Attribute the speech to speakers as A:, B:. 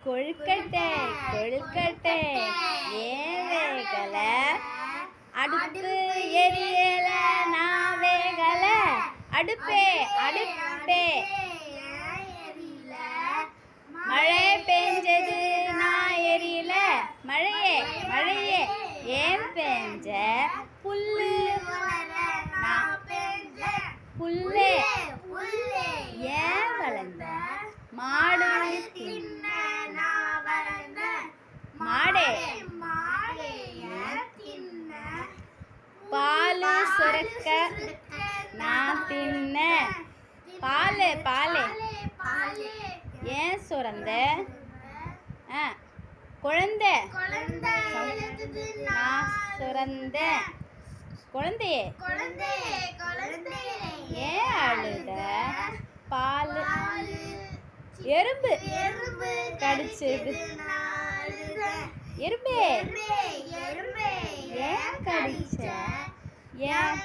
A: கொழுக்கட்டை கொழுக்கட்டை ஏன் வேகல அடுப்பு எரியல நான் வேகல அடுப்பே அடுப்பே மழை பெஞ்சது நான் எரியல மழையே மழையே ஏன் பெஞ்ச புல்லு புல்லே ஏன் வளர்ந்த மாடு மாடே பாலு சுரக்க நான் தின்ன பாலு பாலு ஏன் சுரந்த குழந்தை நான் சுரந்த குழந்தையே ஏன் அழுத பால் எறும்பு கடிச்சது எறும்பே ஏன் கடிச்ச ஏன்